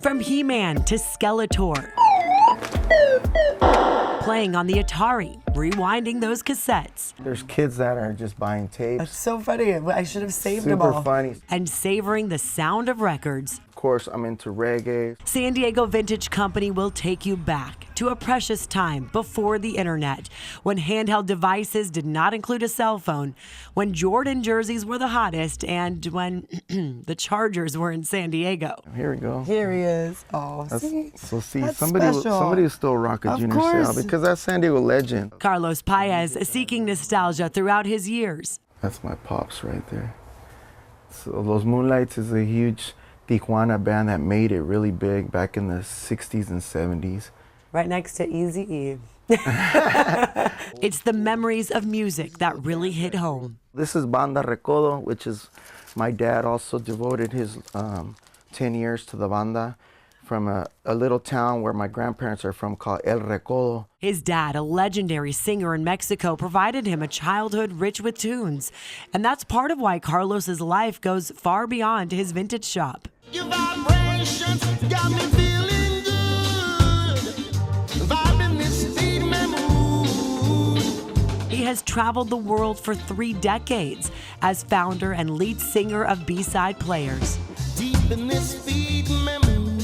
From He-Man to Skeletor, playing on the Atari, rewinding those cassettes. There's kids that are just buying tapes. That's so funny. I should have saved them all. Super funny. And savoring the sound of records. Of course, I'm into reggae. San Diego Vintage Company will take you back to a precious time before the internet, when handheld devices did not include a cell phone, when Jordan jerseys were the hottest, and when the Chargers were in San Diego. Here we go. Here he is. Oh, see? So see, That's somebody special. will still rock a Of junior course. sale because that's San Diego legend. Karlos Paez seeking nostalgia throughout his years. That's my pops right there. So Los Moonlights is a huge Tijuana band that made it really big back in the 60s and 70s. Right next to Eazy-E. It's the memories of music that really hit home. This is Banda Recodo, which is my dad also devoted his 10 years to the banda from a little town where my grandparents are from called El Recodo. His dad, a legendary singer in Mexico, provided him a childhood rich with tunes. And that's part of why Karlos's life goes far beyond his vintage shop. Your vibrations got me feeling good. Vibing this speed mood. He has traveled the world for 3 decades as founder and lead singer of BSide Players. Deep in this speed mood,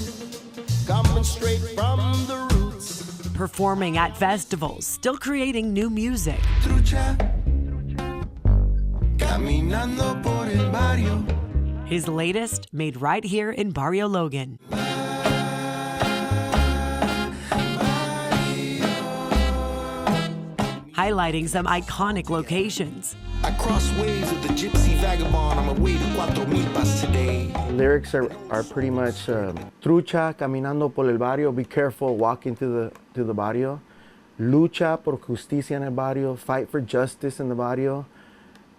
coming straight from the roots. Performing at festivals, still creating new music. Trucha, caminando por el barrio. His latest made right here in Barrio Logan. Highlighting some iconic locations. I cross waves with the gypsy vagabond on my way to Cuatro Milpas today. Lyrics are pretty much trucha, caminando por el barrio, be careful walking through the barrio. Lucha por justicia en el barrio, fight for justice in the barrio.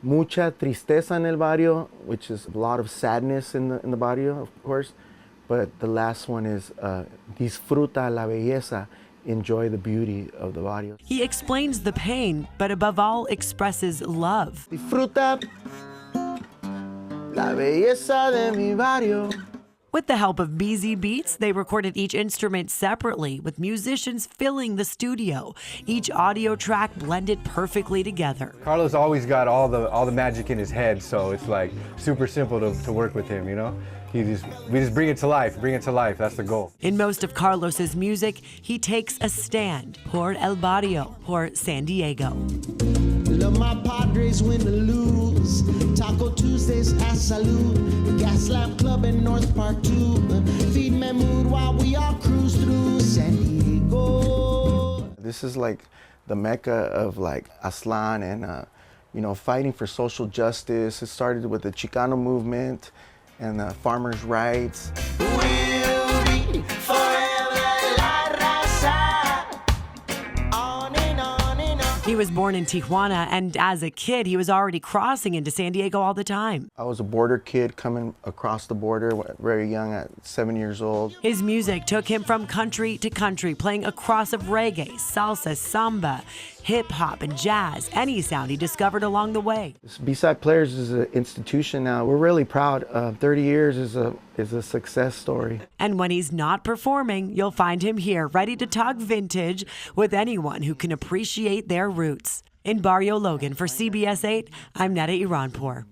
Mucha tristeza en el barrio, which is a lot of sadness in the barrio, of course. But the last one is disfruta la belleza, enjoy the beauty of the barrio. He explains the pain, but above all expresses love. Disfruta la belleza de mi barrio. With the help of BZ Beats, they recorded each instrument separately, with musicians filling the studio. Each audio track blended perfectly together. Karlos always got all the magic in his head, so it's like super simple to work with him, you know? We just bring it to life, that's the goal. In most of Karlos's music, he takes a stand por el barrio, por San Diego. Love my Padres win or lose. Taco Tuesdays at Salud. Gas Lamp Club in North Park 2. Feed me mood while we all cruise through San Diego. This is like the mecca of like Aslan and you know, fighting for social justice. It started with the Chicano movement and the farmers' rights. We'll be forever la raza. On and on and on. He was born in Tijuana, and as a kid, he was already crossing into San Diego all the time. I was a border kid coming across the border very young at 7 years old. His music took him from country to country, playing a cross of reggae, salsa, samba, hip-hop, and jazz, any sound he discovered along the way. BSide Players is an institution now. We're really proud. 30 years is a success story. And when he's not performing, you'll find him here, ready to talk vintage with anyone who can appreciate their roots. In Barrio Logan for CBS 8, I'm Neda Iranpour.